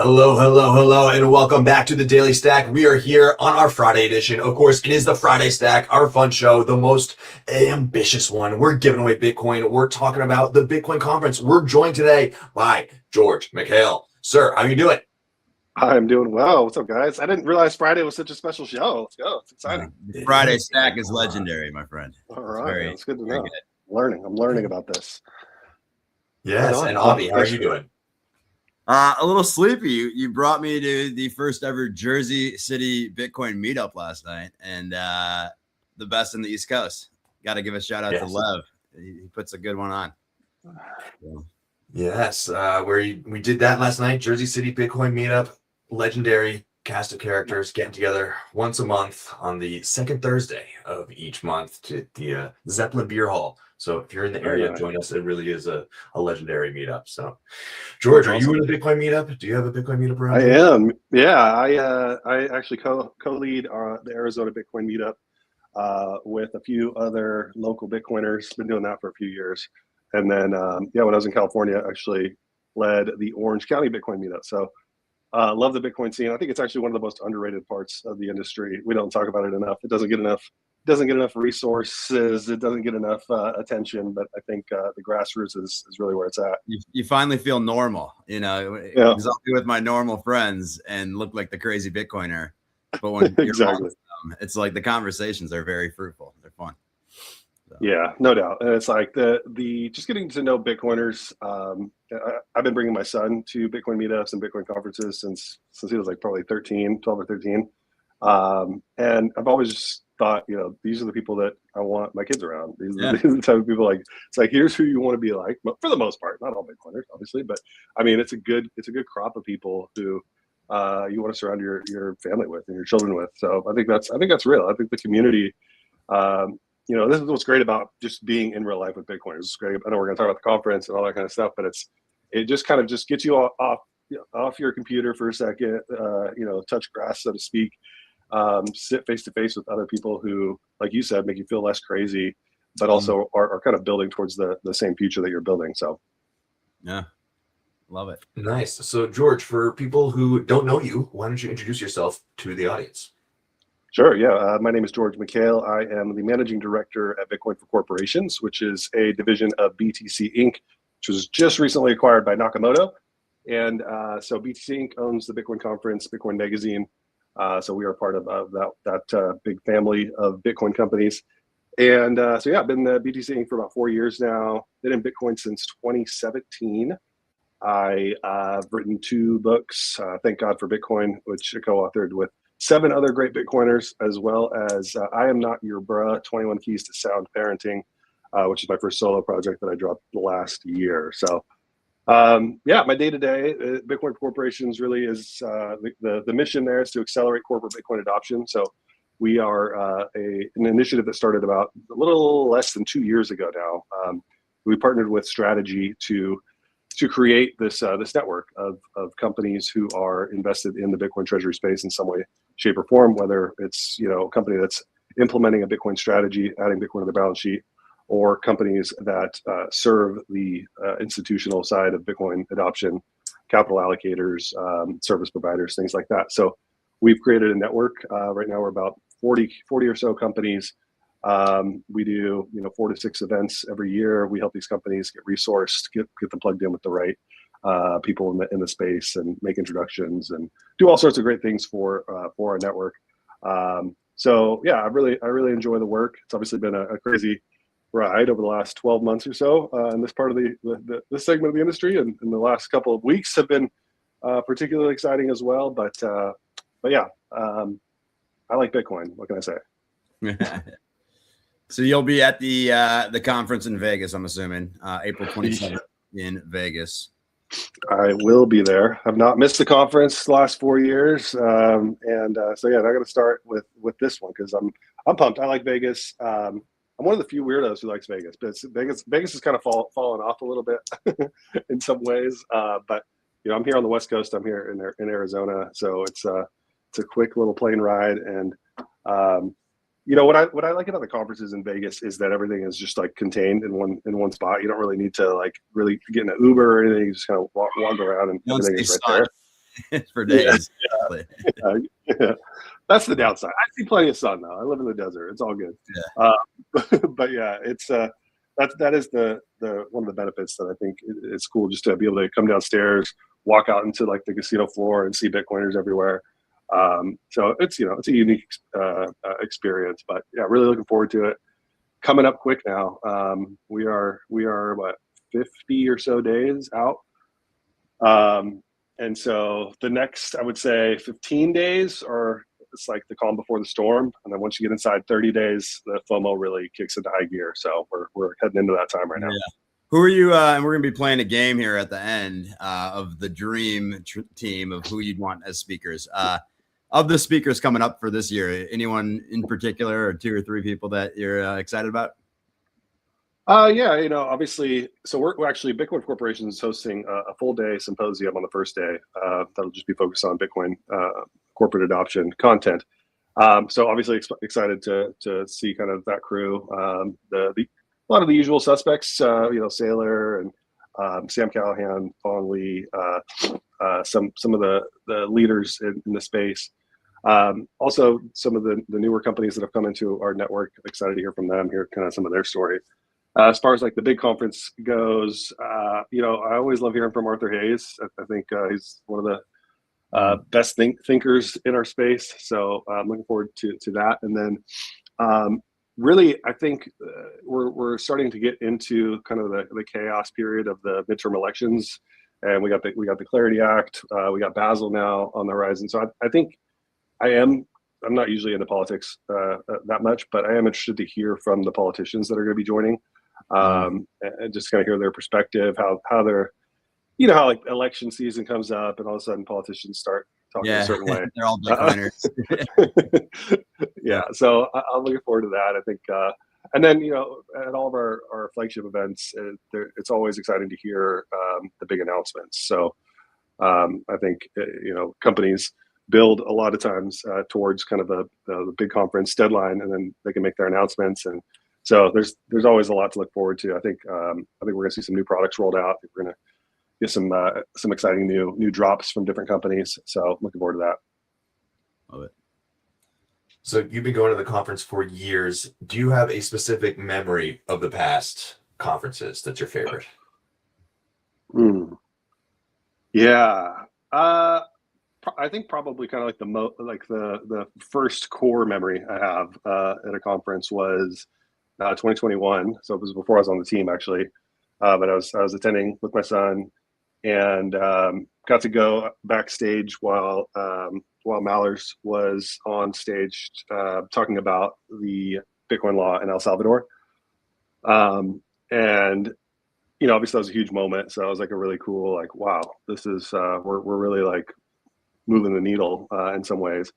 Hello, hello, hello, and welcome back to the Daily Stack. We are here on our Friday edition. Of course, it is the Friday Stack, our fun show, the most ambitious one. We're giving away Bitcoin. We're talking about the Bitcoin conference. We're joined today by George Mekhail. Sir, how you doing? I'm doing well. What's up, guys? I didn't realize Friday was such a special show. Let's go. It's exciting. Friday Stack is legendary, my friend. All right. It's good to know. I'm learning about this. Yes, and Avi, how are you doing? A little sleepy. You brought me to the first ever Jersey City Bitcoin meetup last night, and the best in the East Coast. Got to give a shout out to Lev. He puts a good one on. So. Yes, we did that last night. Jersey City Bitcoin meetup, legendary cast of characters getting together once a month on the second Thursday of each month to the Zeppelin Beer Hall. So if you're in the area, join us. It really is a legendary meetup. So, George, are you in a Bitcoin meetup? Do you have a Bitcoin meetup around here? I am. Yeah, I actually co-lead the Arizona Bitcoin meetup with a few other local Bitcoiners. Been doing that for a few years. And then, when I was in California, actually led the Orange County Bitcoin meetup. So love the Bitcoin scene. I think it's actually one of the most underrated parts of the industry. We don't talk about it enough. It doesn't get enough resources. It doesn't get enough attention, but I think the grassroots is really where it's at. You finally feel normal, because I'll be with my normal friends and look like the crazy Bitcoiner. But when you're exactly, it's like the conversations are very fruitful. They're fun. So. Yeah, no doubt. And it's like the just getting to know Bitcoiners. I've been bringing my son to Bitcoin meetups and Bitcoin conferences since he was like probably 12 or 13. And I've always just thought, these are the people that I want my kids around. These are the type of people it's like, here's who you want to be like, but for the most part, not all Bitcoiners, obviously, but I mean, it's a good crop of people who you want to surround your family with and your children with. So I think that's real. I think the community, this is what's great about just being in real life with Bitcoiners. It's great. I know we're going to talk about the conference and all that kind of stuff, but it just kind of just gets you off your computer for a second, touch grass, so to speak, sit face to face with other people who, like you said, make you feel less crazy, but also are kind of building towards the same future that you're building. So, yeah, love it. Nice. So, George, for people who don't know you, why don't you introduce yourself to the audience? Sure. Yeah. My name is George Mekhail. I am the managing director at Bitcoin for Corporations, which is a division of BTC Inc., which was just recently acquired by Nakamoto. And so BTC Inc. owns the Bitcoin conference, Bitcoin Magazine. So we are part of that big family of Bitcoin companies. And I've been the BTC Inc. for about 4 years now. Been in Bitcoin since 2017. I've written 2 books, Thank God for Bitcoin, which I co-authored with 7 other great Bitcoiners, as well as I Am Not Your Bruh, 21 Keys to Sound Parenting, which is my first solo project that I dropped last year. So, my day-to-day, Bitcoin for Corporations really is the mission there is to accelerate corporate Bitcoin adoption. So we are an initiative that started about a little less than 2 years ago now. We partnered with Strategy to create this network of companies who are invested in the Bitcoin treasury space in some way, shape, or form, whether it's a company that's implementing a Bitcoin strategy, adding Bitcoin to the balance sheet, or companies that serve the institutional side of Bitcoin adoption, capital allocators, service providers, things like that. So we've created a network. Right now we're about 40 or so companies. We do 4 to 6 events every year. We help these companies get resourced, get them plugged in with the right people in the space, and make introductions and do all sorts of great things for our network. I really enjoy the work. It's obviously been a crazy ride over the last 12 months or so in this part of this segment of the industry, and the last couple of weeks have been particularly exciting as well. But I like Bitcoin. What can I say? So you'll be at the conference in Vegas, I'm assuming, April 27th in Vegas. I will be there. I've not missed the conference the last 4 years, I'm going to start with this one because I'm pumped. I like Vegas. I'm one of the few weirdos who likes Vegas, but Vegas has kind of fallen off a little bit in some ways. But I'm here on the West Coast. I'm here in Arizona, so it's a quick little plane ride. And what I like about the conferences in Vegas is that everything is just like contained in one spot. You don't really need to like really get in an Uber or anything. You just kind of wander around and everything is right there. for days. Yeah. That's the downside. I see plenty of sun though. I live in the desert. It's all good. Yeah. But yeah, it's that is the one of the benefits that I think it's cool, just to be able to come downstairs, walk out into like the casino floor and see Bitcoiners everywhere. So it's it's a unique experience. But yeah, really looking forward to it. Coming up quick now. We are what, 50 or so days out. And so the next, I would say 15 days, or it's like the calm before the storm. And then once you get inside 30 days, the FOMO really kicks into high gear. So we're heading into that time right now. Yeah. Who are you? And we're going to be playing a game here at the end of the dream team of who you'd want as speakers. Of the speakers coming up for this year, anyone in particular, or 2 or 3 people that you're excited about? Yeah, obviously, so we're actually, Bitcoin Corporation is hosting a full day symposium on the first day. That'll just be focused on Bitcoin corporate adoption content. So obviously excited to see kind of that crew. A lot of the usual suspects, Saylor and Sam Callahan, Fong Lee, some of the leaders in the space. Also, some of the newer companies that have come into our network. Excited to hear from them, hear kind of some of their story. As far as like the big conference goes, I always love hearing from Arthur Hayes. I think he's one of the best thinkers in our space. So I'm looking forward to that. And then really, I think we're starting to get into kind of the chaos period of the midterm elections, and we got the Clarity Act, we got Basel now on the horizon. So I think I'm not usually into politics that much, but I am interested to hear from the politicians that are going to be joining. And just kind of hear their perspective, how they're, how like election season comes up and all of a sudden politicians start talking a certain way. They're all Bitcoiners. Yeah. So I'm looking forward to that. I think, and then, at all of our flagship events, it's always exciting to hear the big announcements. So I think, companies build a lot of times towards kind of the big conference deadline, and then they can make their announcements. And so there's always a lot to look forward to. I think we're going to see some new products rolled out. I think we're going to get some exciting new drops from different companies. So looking forward to that. Love it. So you've been going to the conference for years. Do you have a specific memory of the past conferences that's your favorite? Yeah. I think probably kind of like the first core memory I have at a conference was 2021. So it was before I was on the team actually, but I was attending with my son, and got to go backstage while Mallers was on stage talking about the Bitcoin law in El Salvador, and obviously that was a huge moment. So it was like a really cool, like, wow, this is we're really like moving the needle in some ways,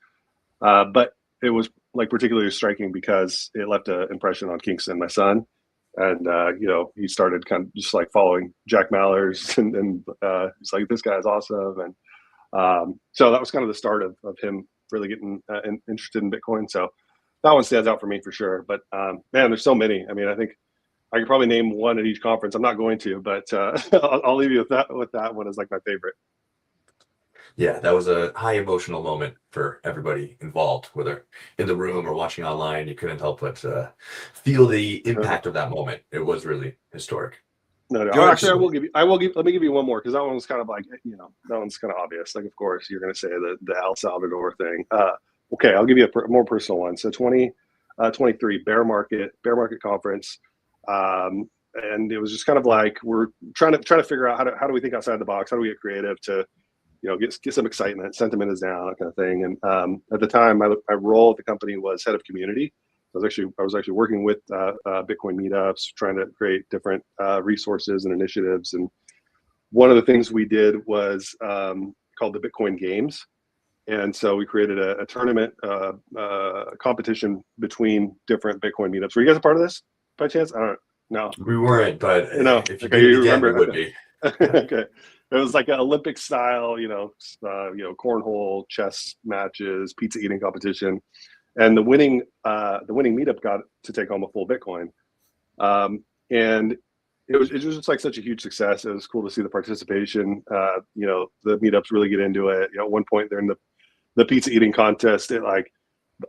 but it was like particularly striking because it left an impression on Kingston, my son, and he started kind of just like following Jack Mallers, and he's like, this guy's awesome, and so that was kind of the start of him really getting interested in Bitcoin. So that one stands out for me for sure. But man, there's so many. I mean, I think I could probably name one at each conference. I'm not going to, but I'll leave you with that one as like my favorite. Yeah, that was a high emotional moment for everybody involved, whether in the room or watching online. You couldn't help but feel the impact of that moment. It was really historic. No. Actually, let me give you one more, because that one was kind of like, that one's kind of obvious. Like, of course, you're going to say the El Salvador thing. Okay, I'll give you a more personal one. So 2023 bear market conference. And it was just kind of like, we're trying to figure out how do we think outside the box? How do we get creative to get some excitement, sentiment is down, that kind of thing. And at the time, my role at the company was head of community. I was actually working with Bitcoin meetups, trying to create different resources and initiatives. And one of the things we did was called the Bitcoin Games. And so we created a tournament competition between different Bitcoin meetups. Were you guys a part of this by chance? I don't know. We weren't, but if you okay, did it again, remember, we would be. Okay. It was like an Olympic style, cornhole, chess matches, pizza eating competition, and the winning meetup got to take home a full Bitcoin. And it was just like such a huge success. It was cool to see the participation. The meetups really get into it. At one point they're in the pizza eating contest. It like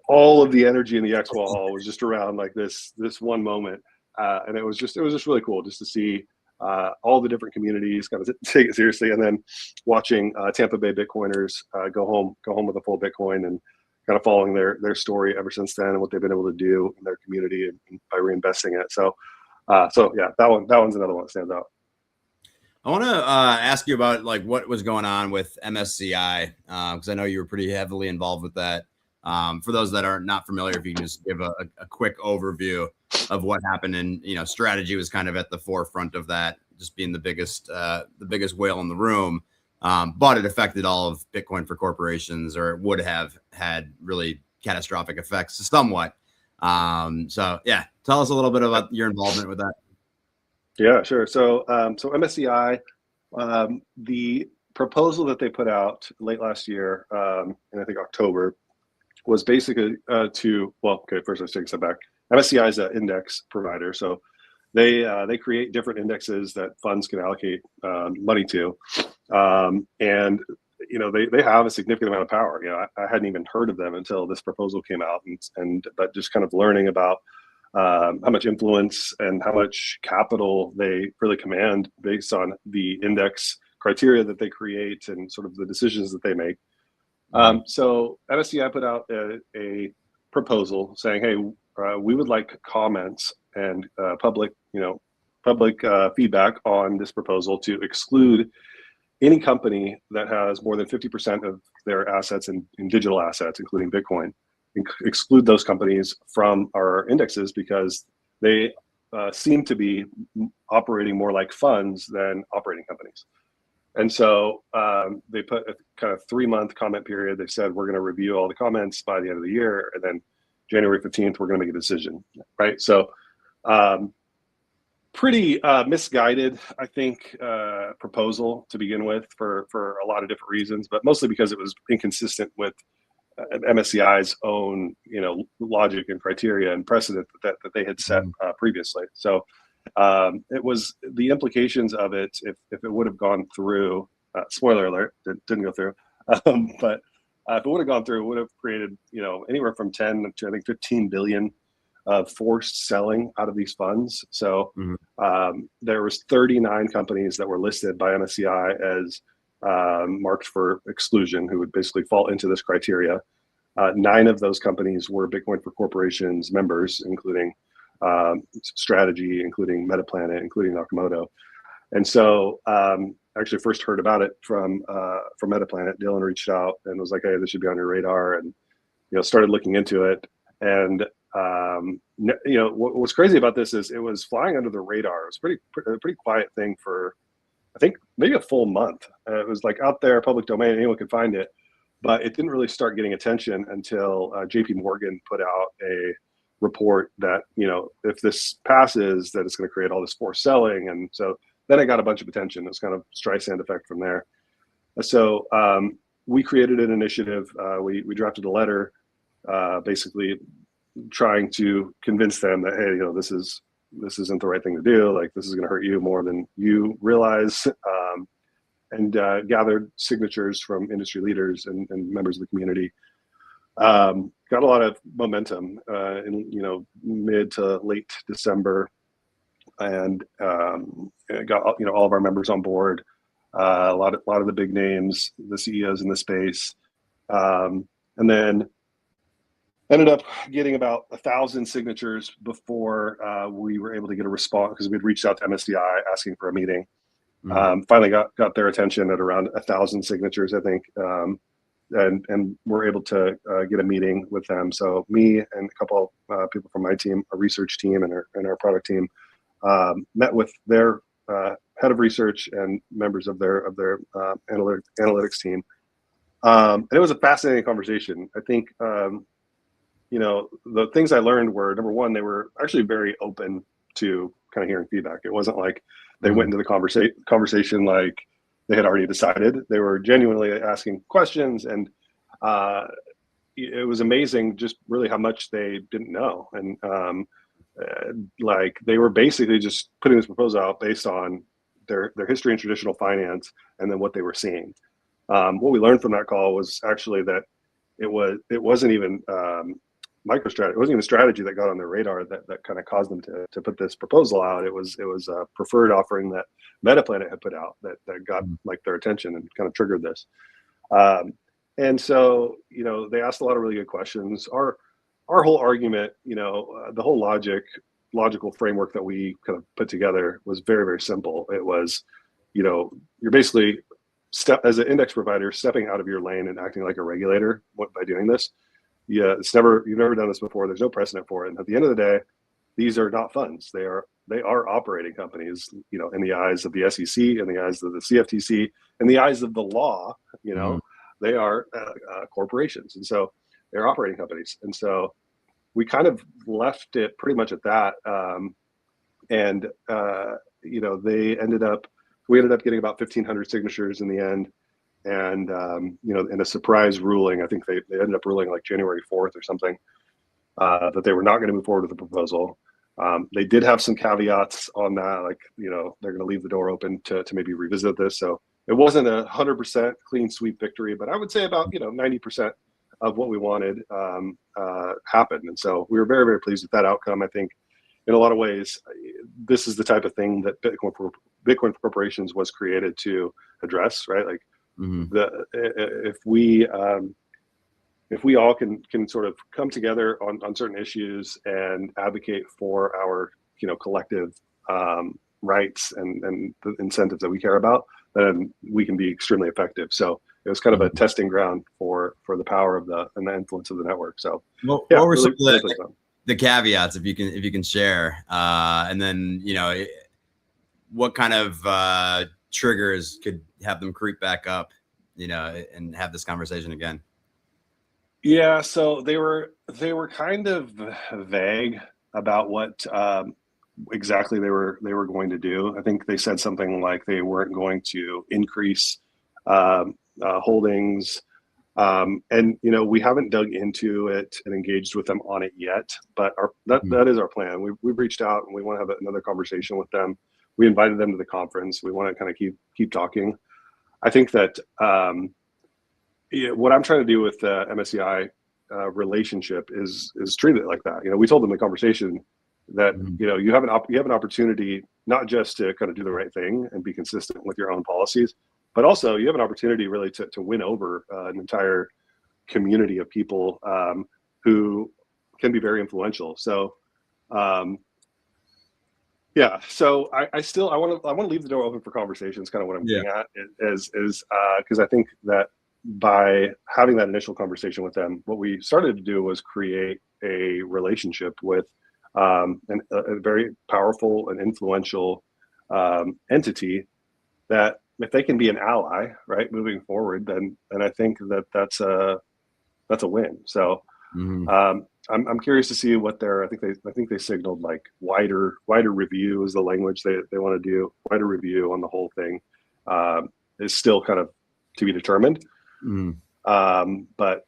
all of the energy in the expo hall was just around like this one moment, and it was just really cool just to see all the different communities kind of take it seriously, and then watching Tampa Bay Bitcoiners go home with a full Bitcoin, and kind of following their story ever since then and what they've been able to do in their community and by reinvesting it. So yeah, that one's another one that stands out. I want to ask you about like what was going on with MSCI, because I know you were pretty heavily involved with that. For those that are not familiar, if you can just give a quick overview of what happened, and strategy was kind of at the forefront of that, just being the biggest whale in the room. But it affected all of Bitcoin for corporations, or it would have had really catastrophic effects somewhat. So yeah, tell us a little bit about your involvement with that. Yeah, sure. So MSCI, the proposal that they put out late last year, in I think October, was basically first let's take a step back. MSCI is an index provider, so they create different indexes that funds can allocate money to, and they have a significant amount of power. I hadn't even heard of them until this proposal came out, but just kind of learning about how much influence and how much capital they really command based on the index criteria that they create and sort of the decisions that they make. So MSCI put out a proposal saying, hey, we would like comments and public feedback on this proposal to exclude any company that has more than 50% of their assets in digital assets, including Bitcoin. Exclude those companies from our indexes because they seem to be operating more like funds than operating companies. And so they put a kind of 3-month comment period. They said, we're going to review all the comments by the end of the year. And then January 15th, we're going to make a decision, right? So pretty misguided, I think, proposal to begin with for a lot of different reasons, but mostly because it was inconsistent with MSCI's own, logic and criteria and precedent that they had set previously. So it was the implications of it. If it would have gone through, spoiler alert, it didn't go through. But if it would have gone through, it would have created, anywhere from 10 to I think 15 billion of forced selling out of these funds. So there was 39 companies that were listed by MSCI as marked for exclusion, who would basically fall into this criteria. 9 of those companies were Bitcoin for Corporations members, including Strategy, including Metaplanet, including Nakamoto. And so I actually first heard about it from Metaplanet. Dylan reached out and was like, hey, this should be on your radar, and started looking into it. And what's crazy about this is it was flying under the radar. It was a pretty quiet thing for, I think, maybe a full month. It was like out there, public domain, anyone could find it, but it didn't really start getting attention until JP Morgan put out a report that, if this passes, that it's going to create all this forced selling. And so then it got a bunch of attention. It was kind of Streisand effect from there. So we created an initiative. We drafted a letter, basically trying to convince them that, hey, this isn't the right thing to do. Like, this is going to hurt you more than you realize. And gathered signatures from industry leaders and members of the community. Got a lot of momentum in mid to late December, and got all of our members on board. A lot of the big names, the CEOs in the space, and then ended up getting about 1,000 signatures before we were able to get a response, because we'd reached out to MSCI asking for a meeting. Finally got their attention at around 1,000 signatures, I think, and we're able to get a meeting with them. So me and a couple people from my team, a research team and our product team, met with their head of research and members of their analytics team, and it was a fascinating conversation. I think the things I learned were, number one, they were actually very open to kind of hearing feedback. It wasn't like they went into the conversation like they had already decided. They were genuinely asking questions, and it was amazing just really how much they didn't know. And like they were basically just putting this proposal out based on their history in traditional finance and then what they were seeing. What we learned from that call was actually that it wasn't even MicroStrategy. It wasn't even a strategy that got on their radar that kind of caused them to put this proposal out. It was a preferred offering that MetaPlanet had put out that got like their attention and kind of triggered this. And so, you know, they asked a lot of really good questions. Our whole argument, you know, the whole logical framework that we kind of put together was very, very simple. It was, you know, you're basically as an index provider, stepping out of your lane and acting like a regulator by doing this. Yeah, you've never done this before. There's no precedent for it. And at the end of the day, these are not funds. They are operating companies, you know, in the eyes of the SEC, in the eyes of the CFTC, in the eyes of the law, you know, they are corporations. And so they're operating companies. And so we kind of left it pretty much at that. You know, we ended up getting about 1,500 signatures in the end. And, you know, in a surprise ruling, I think they ended up ruling like January 4th or something, that they were not going to move forward with the proposal. They did have some caveats on that, like, you know, they're going to leave the door open to maybe revisit this. So it wasn't 100% clean sweep victory, but I would say about, you know, 90% of what we wanted happened. And so we were very, very pleased with that outcome. I think in a lot of ways, this is the type of thing that Bitcoin for Corporations was created to address, right? Like, if we all can sort of come together on certain issues and advocate for our, you know, collective rights and the incentives that we care about, then we can be extremely effective. So it was kind of a testing ground for the power of and the influence of the network. So what were some of the caveats, if you can share, and then, you know, what kind of triggers could have them creep back up, you know, and have this conversation again? Yeah, so they were kind of vague about what exactly they were going to do. I think they said something like they weren't going to increase holdings, and, you know, we haven't dug into it and engaged with them on it yet, but that is our plan. We've reached out and we want to have another conversation with them. We invited them to the conference. We want to kind of keep talking. I think that what I'm trying to do with the MSCI relationship is treat it like that. You know, we told them in the conversation that, you know, you have an opportunity not just to kind of do the right thing and be consistent with your own policies, but also you have an opportunity really to win over an entire community of people who can be very influential. So yeah, so I want to leave the door open for conversations. Kind of what I'm getting at is because I think that by having that initial conversation with them, what we started to do was create a relationship with a very powerful and influential entity that, if they can be an ally, right, moving forward, then I think that's a win. So I'm curious to see what I think they signaled like wider review is the language they want to do. Wider review on the whole thing is still kind of to be determined. But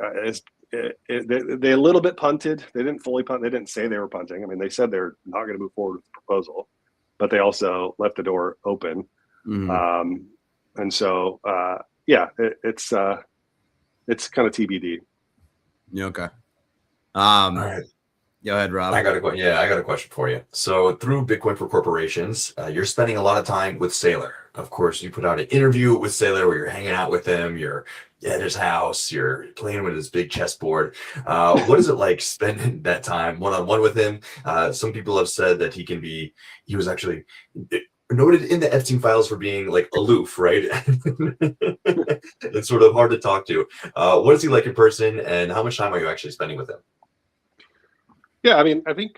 they a little bit punted. They didn't fully punt. They didn't say they were punting. I mean, they said they're not going to move forward with the proposal, but they also left the door open. And so yeah, it's kind of TBD. Yeah, okay. All right. Go ahead, Rob. I got a question for you. So through Bitcoin for Corporations, you're spending a lot of time with Saylor. Of course, you put out an interview with Saylor where you're hanging out with him, you're at his house, you're playing with his big chessboard. What is it like spending that time one-on-one with him? Some people have said that he was actually noted in the Epstein files for being like aloof, right? It's sort of hard to talk to. What is he like in person, and how much time are you actually spending with him? Yeah, I mean, I think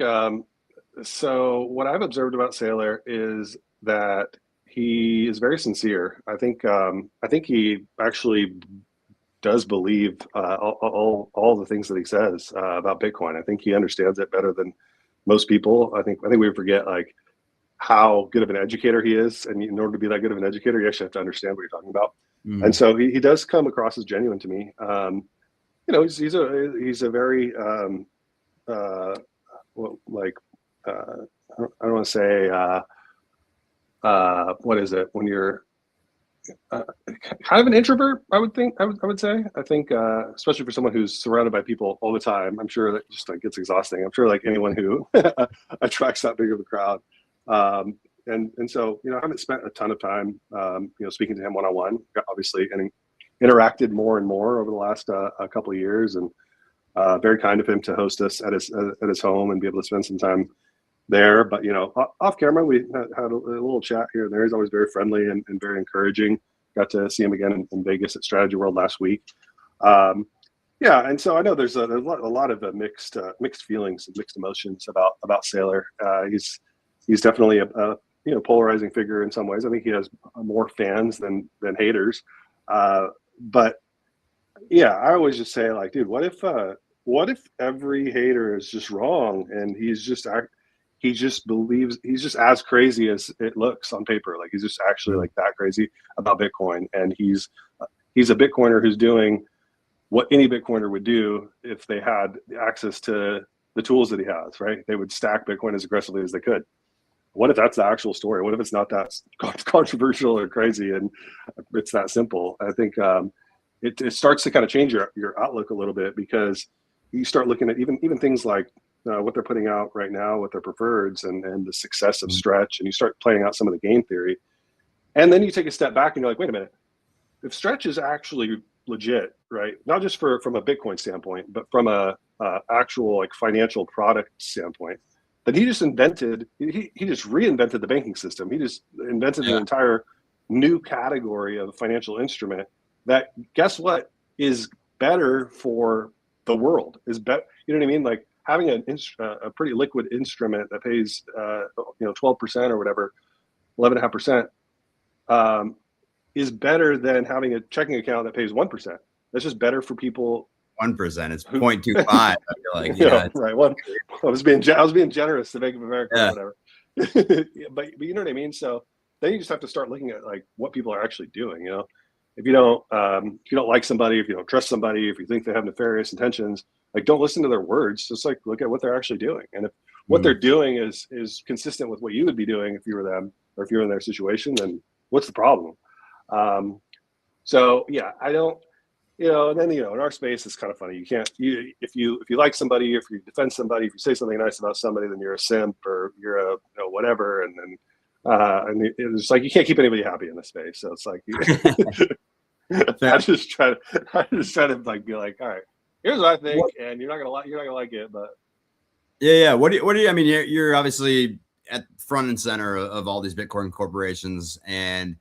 so. What I've observed about Saylor is that he is very sincere. I think he actually does believe all the things that he says about Bitcoin. I think he understands it better than most people. I think we forget like how good of an educator he is, and in order to be that good of an educator, you actually have to understand what you're talking about. And so he does come across as genuine to me. You know, he's a very don't want to say what is it when you're kind of an introvert. I would say. I think especially for someone who's surrounded by people all the time, I'm sure that just like gets exhausting. I'm sure like anyone who attracts that big of a crowd. And so, I haven't spent a ton of time, speaking to him one-on-one, obviously, and interacted more and more over the last a couple of years, and very kind of him to host us at his home and be able to spend some time there. But, off camera, we had a little chat here and there. He's always very friendly and very encouraging. Got to see him again in Vegas at Strategy World last week. And so I know there's a lot of mixed feelings and mixed emotions about Saylor. He's definitely a polarizing figure in some ways. I think he has more fans than haters. But yeah, I always just say like, dude, what if every hater is just wrong and he just believes he's just as crazy as it looks on paper. Like he's just actually like that crazy about Bitcoin, and he's a Bitcoiner who's doing what any Bitcoiner would do if they had access to the tools that he has, right? They would stack Bitcoin as aggressively as they could. What if that's the actual story? What if it's not that controversial or crazy and it's that simple? I think it starts to kind of change your outlook a little bit, because you start looking at even things like what they're putting out right now with their preferreds and the success of Stretch, and you start playing out some of the game theory. And then you take a step back and you're like, wait a minute, if Stretch is actually legit, right? Not just from a Bitcoin standpoint, but from a actual like financial product standpoint, that he just reinvented the banking system. He just invented an entire new category of financial instrument that, guess what, is better for the world. Is better, you know what I mean? Like having a pretty liquid instrument that pays 12% or whatever, 11.5%, is better than having a checking account that pays 1%. That's just better for people. 1%. It's 0.25. I feel like, right. Well, I was being generous to Bank of America or whatever. but you know what I mean. So then you just have to start looking at like what people are actually doing. If you don't like somebody, if you don't trust somebody, if you think they have nefarious intentions, like don't listen to their words. Just like look at what they're actually doing, and if what they're doing is consistent with what you would be doing if you were them or if you're in their situation, then what's the problem? So yeah, I don't. And then in our space, it's kind of funny. You can't if you like somebody, if you defend somebody, if you say something nice about somebody, then you're a simp or you're a whatever, and then it's like you can't keep anybody happy in this space. So it's like I just try to like be like, all right, here's what I think, and you're not gonna like it, but yeah. What do you? I mean, you're obviously at front and center of all these Bitcoin corporations, and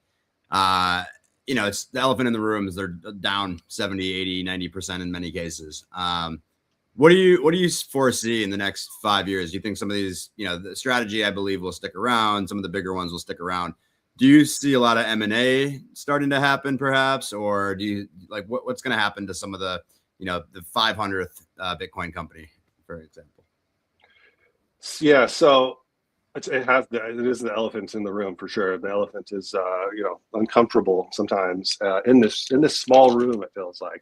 it's the elephant in the room is they're down 70, 80, 90% in many cases. What do you foresee in the next 5 years? Do you think some of these, the strategy, I believe, will stick around? Some of the bigger ones will stick around. Do you see a lot of M&A starting to happen perhaps? Or do you like what's going to happen to some of the, the 500th Bitcoin company, for example? Yeah. So it is the elephant in the room for sure. The elephant is, uncomfortable sometimes in this small room. It feels like,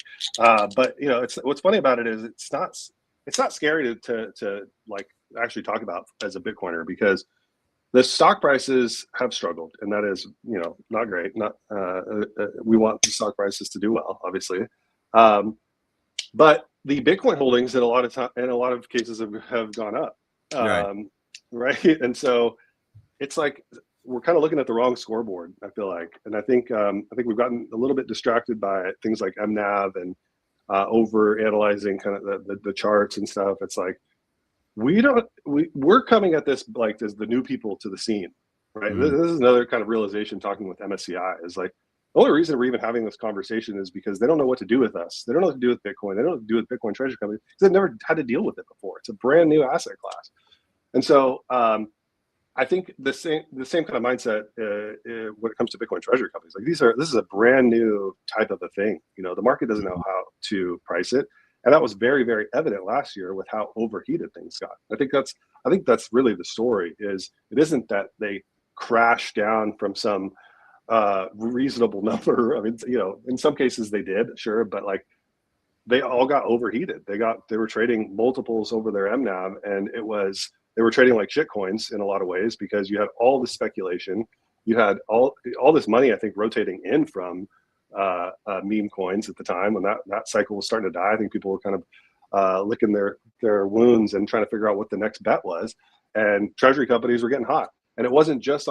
but it's what's funny about it is it's not scary to like actually talk about as a Bitcoiner, because the stock prices have struggled, and that is not great. Not we want the stock prices to do well, obviously, but the Bitcoin holdings in a lot of cases have gone up. Right. And so it's like we're kind of looking at the wrong scoreboard, I feel like. And I think we've gotten a little bit distracted by things like MNAV and over analyzing kind of the charts and stuff. It's like we're coming at this like as the new people to the scene, right? Mm-hmm. This is another kind of realization talking with MSCI is like the only reason we're even having this conversation is because they don't know what to do with us. They don't know what to do with Bitcoin. They don't know what to do with Bitcoin treasury companies because they've never had to deal with it before. It's a brand new asset class. And so I think the same kind of mindset when it comes to Bitcoin treasury companies. Like this is a brand new type of a thing. The market doesn't know how to price it, and that was very, very evident last year with how overheated things got. I think that's really the story. It isn't that they crashed down from some reasonable number. I mean, in some cases they did, sure, but like they all got overheated. They were trading multiples over their MNAV, and it was they were trading like shit coins in a lot of ways because you had all the speculation, you had all this money, I think, rotating in from meme coins at the time when that cycle was starting to die. I think people were kind of licking their wounds and trying to figure out what the next bet was. And treasury companies were getting hot. And it wasn't just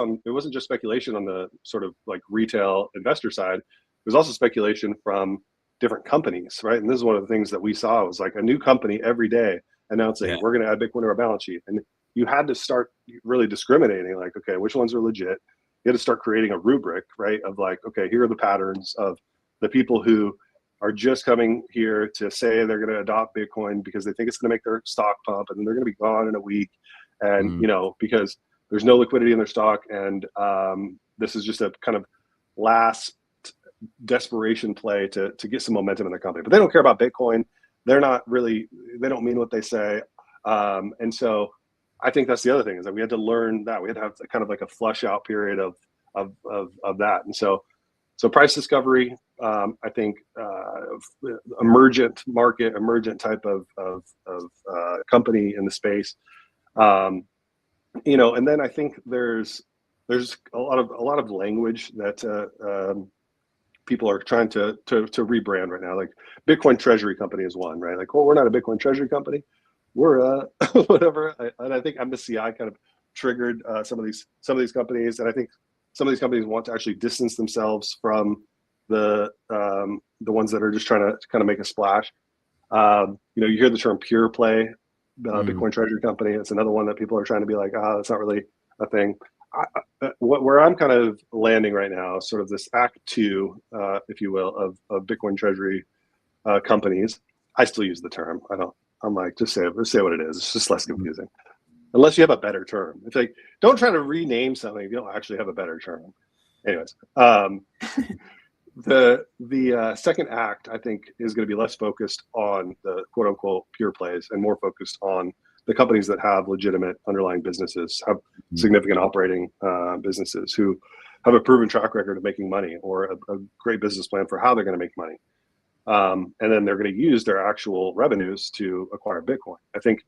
speculation on the sort of like retail investor side. It was also speculation from different companies, right? And this is one of the things that we saw was like a new company every day announcing we're going to add Bitcoin to our balance sheet. And you had to start really discriminating, like, okay, which ones are legit? You had to start creating a rubric, right? Of like, okay, here are the patterns of the people who are just coming here to say they're going to adopt Bitcoin because they think it's going to make their stock pump, and then they're going to be gone in a week. And, you know, because there's no liquidity in their stock. And this is just a kind of last desperation play to get some momentum in their company. But they don't care about Bitcoin. They don't mean what they say. And so I think that's the other thing, is that we had to learn that. We had to have kind of like a flush out period of that. And so price discovery, I think emergent type of company in the space. You know, and then I think there's a lot of language that people are trying to rebrand right now. Like Bitcoin Treasury Company is one, right? Like, well, we're not a Bitcoin Treasury Company, we're whatever. And I think MSCI kind of triggered some of these companies, and I think some of these companies want to actually distance themselves from the ones that are just trying to kind of make a splash. You know, you hear the term pure play. Bitcoin Treasury Company. It's another one that people are trying to be like, that's not really a thing. Where I'm kind of landing right now, sort of this act 2, if you will, of Bitcoin Treasury companies. I still use the term. I'm like, just say what it is. It's just less confusing, unless you have a better term. It's like, don't try to rename something if you don't actually have a better term. Anyways, the second act, I think, is going to be less focused on the quote unquote pure plays and more focused on the companies that have legitimate underlying businesses, have significant operating businesses, who have a proven track record of making money, or a great business plan for how they're going to make money. And then they're going to use their actual revenues to acquire Bitcoin. I think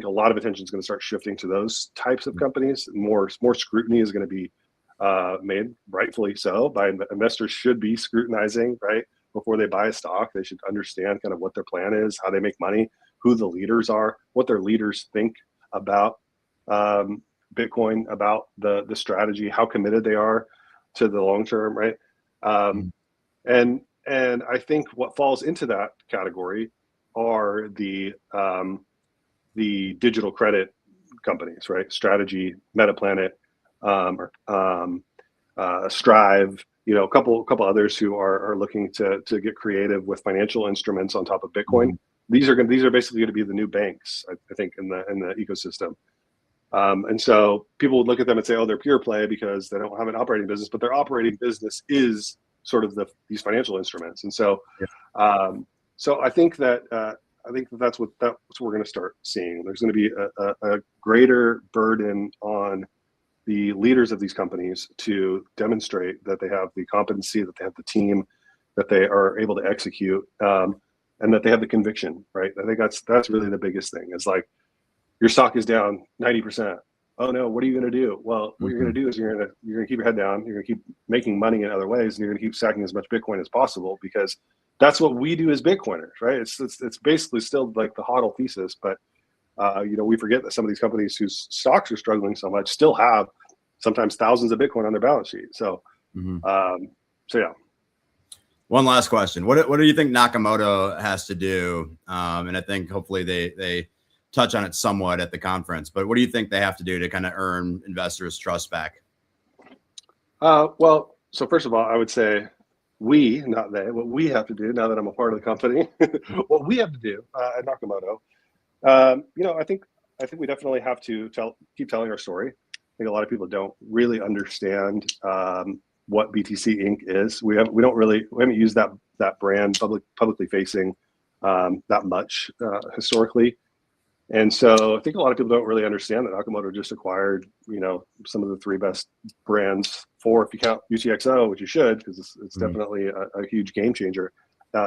a lot of attention is going to start shifting to those types of companies. More scrutiny is going to be made, rightfully so, by investors. Should be scrutinizing, right, before they buy a stock. They should understand kind of what their plan is, how they make money, who the leaders are, what their leaders think about Bitcoin, about the strategy, how committed they are to the long term, right? And I think what falls into that category are the digital credit companies, right? Strategy, Metaplanet, Strive, you know, a couple others who are looking to get creative with financial instruments on top of Bitcoin. These are basically going to be the new banks, I think, in the ecosystem. And so people would look at them and say, oh, they're pure play because they don't have an operating business, but their operating business is sort of these financial instruments. And so, so I think that's what we're going to start seeing. There's going to be a greater burden on the leaders of these companies to demonstrate that they have the competency, that they have the team, that they are able to execute, and that they have the conviction, right? I think that's really the biggest thing. It's like, your stock is down 90%. Oh no, what are you going to do? Well, what you're going to do is you're going to keep your head down. You're going to keep making money in other ways, and you're going to keep stacking as much Bitcoin as possible, because that's what we do as Bitcoiners, right? It's basically still like the HODL thesis, but you know, we forget that some of these companies whose stocks are struggling so much still have sometimes thousands of Bitcoin on their balance sheet. So, so yeah. One last question. What do you think Nakamoto has to do? And I think hopefully they touch on it somewhat at the conference, but what do you think they have to do to kind of earn investors' trust back? Well, so first of all, I would say we, not they, what we have to do now that I'm a part of the company, what we have to do at Nakamoto, you know, I think we definitely have to keep telling our story. I think a lot of people don't really understand what BTC Inc. is. We haven't used that brand publicly facing that much historically. And so I think a lot of people don't really understand that Nakamoto just acquired, you know, some of the 3 best brands, 4 if you count UTXO, which you should, because it's definitely a huge game changer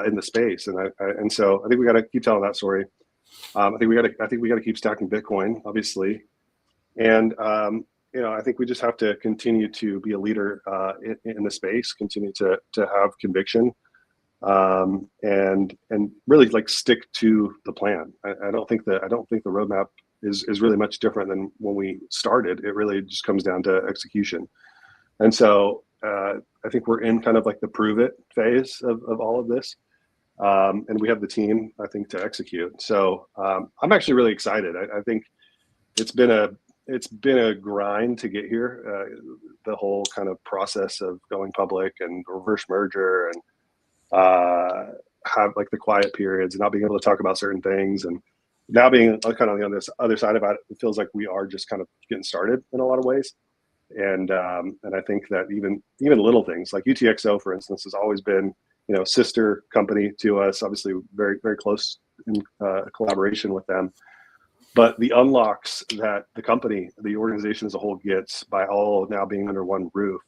in the space. And so I think we got to keep telling that story. I think we got to keep stacking Bitcoin, obviously. And I think we just have to continue to be a leader in the space, continue to have conviction, and really like stick to the plan. I don't think the roadmap is really much different than when we started. It really just comes down to execution. And so I think we're in kind of like the prove it phase of all of this. And we have the team, I think, to execute. So I'm actually really excited. I think it's been a grind to get here. The whole kind of process of going public and reverse merger and have like the quiet periods and not being able to talk about certain things, and now being kind of on this other side of it, it feels like we are just kind of getting started in a lot of ways. And I think that even little things like UTXO, for instance, has always been, sister company to us, obviously very, very close in collaboration with them. But the unlocks that the organization as a whole gets by all now being under one roof,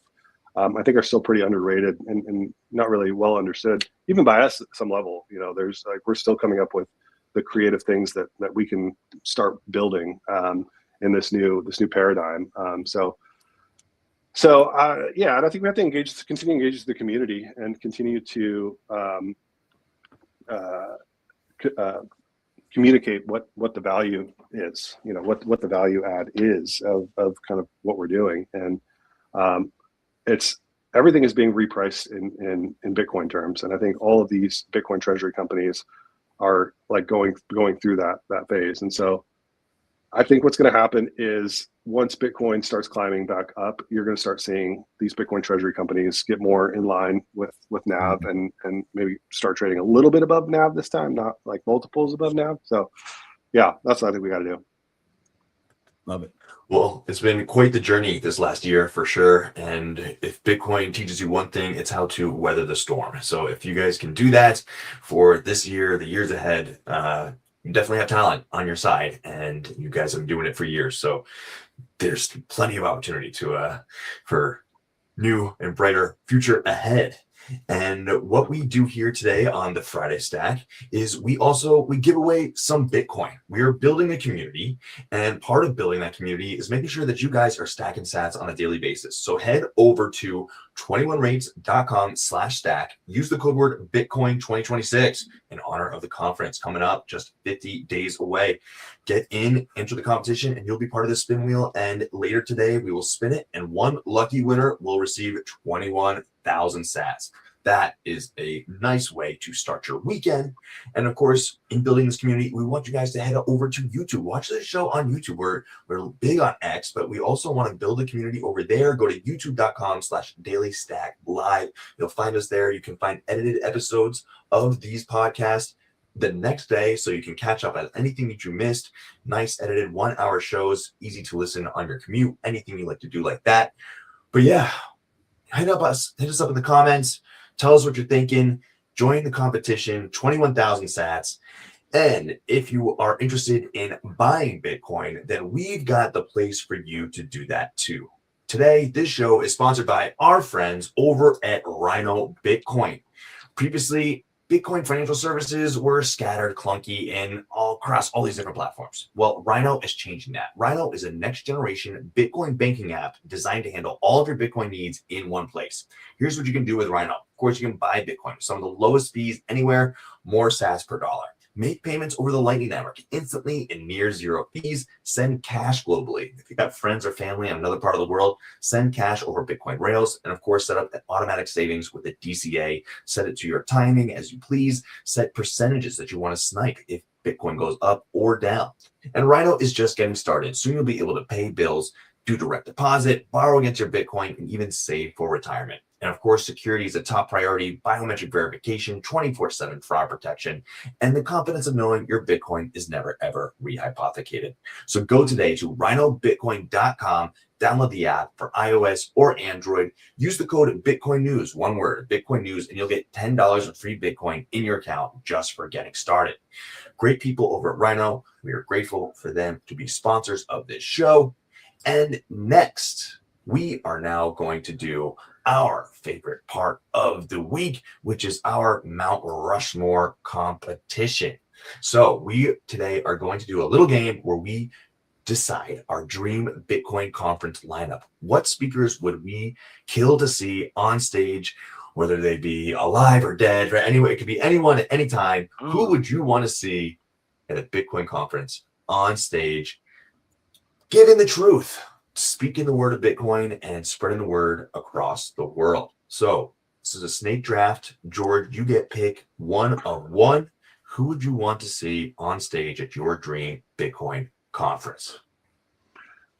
I think are still pretty underrated and not really well understood, even by us at some level. There's we're still coming up with the creative things that we can start building in this new paradigm. And I think we have to continue to engage the community and continue to communicate what the value is, what the value add is of kind of what we're doing. And everything is being repriced in Bitcoin terms. And I think all of these Bitcoin treasury companies are like going through that phase. And so I think what's going to happen is once Bitcoin starts climbing back up, you're going to start seeing these Bitcoin treasury companies get more in line with NAV and maybe start trading a little bit above NAV this time, not like multiples above NAV. So yeah, that's what I think we got to do. Love it. Well, it's been quite the journey this last year for sure. And if Bitcoin teaches you one thing, it's how to weather the storm. So if you guys can do that for this year, the years ahead, you definitely have talent on your side, and you guys have been doing it for years. So there's plenty of opportunity for new and brighter future ahead. And what we do here today on the Friday Stack is we give away some Bitcoin. We are building a community, and part of building that community is making sure that you guys are stacking sats on a daily basis. So head over to 21rates.com/stack. Use the code word Bitcoin 2026 in honor of the conference coming up just 50 days away. Get in, enter the competition, and you'll be part of the spin wheel. And later today, we will spin it, and one lucky winner will receive 21,000 sats. That is a nice way to start your weekend. And of course, in building this community, we want you guys to head over to YouTube. Watch this show on YouTube. We're big on X, but we also want to build a community over there. Go to youtube.com/dailystacklive. You'll find us there. You can find edited episodes of these podcasts the next day, so you can catch up on anything that you missed. Nice edited 1-hour shows, easy to listen on your commute, anything you like to do like that. But yeah, hit us up in the comments. Tell us what you're thinking. Join the competition, 21,000 sats. And if you are interested in buying Bitcoin, then we've got the place for you to do that too. Today, this show is sponsored by our friends over at Rhino Bitcoin. Previously, Bitcoin financial services were scattered, clunky, and all across all these different platforms. Well, Rhino is changing that. Rhino is a next-generation Bitcoin banking app designed to handle all of your Bitcoin needs in one place. Here's what you can do with Rhino. Of course, you can buy Bitcoin with some of the lowest fees anywhere, more sats per dollar. Make payments over the Lightning Network instantly and near zero fees. Send cash globally. If you've got friends or family in another part of the world, send cash over Bitcoin rails. And of course, set up automatic savings with a DCA. Set it to your timing as you please. Set percentages that you want to snipe if Bitcoin goes up or down. And Rhino is just getting started. Soon you'll be able to pay bills, do direct deposit, borrow against your Bitcoin, and even save for retirement. And of course, security is a top priority, biometric verification, 24/7 fraud protection, and the confidence of knowing your Bitcoin is never, ever rehypothecated. So go today to rhinobitcoin.com, download the app for iOS or Android, use the code Bitcoin News, one word, Bitcoin News, and you'll get $10 of free Bitcoin in your account just for getting started. Great people over at Rhino. We are grateful for them to be sponsors of this show. And next, we are now going to do our favorite part of the week, which is our Mount Rushmore competition. So we today are going to do a little game where we decide our dream Bitcoin conference lineup. What speakers would we kill to see on stage, whether they be alive or dead, or anyway, it could be anyone at any time. Who would you want to see at a Bitcoin conference on stage, giving the truth, speaking the word of Bitcoin, and spreading the word across the world? So this is a snake draft. George, you get pick 1 of 1. Who would you want to see on stage at your dream Bitcoin conference?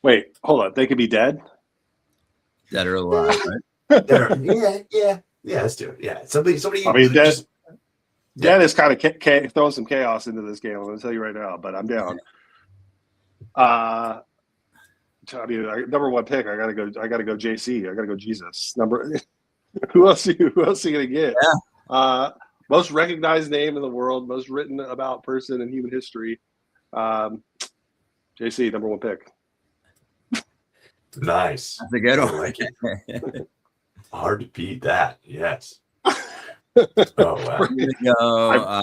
Wait, hold on. They could be dead? Dead or alive, right? Yeah. Let's do it. Yeah, somebody. I mean, just, dead is kind of throwing some chaos into this game. I'm going to tell you right now, but I'm down. I mean, number 1 pick. I gotta go. JC. I gotta go. Jesus. Who else? Who else are you gonna get? Yeah. Most recognized name in the world, most written about person in human history. JC, number 1 pick. Nice. That's a good one. I like it. Hard to beat that. Yes. Oh wow.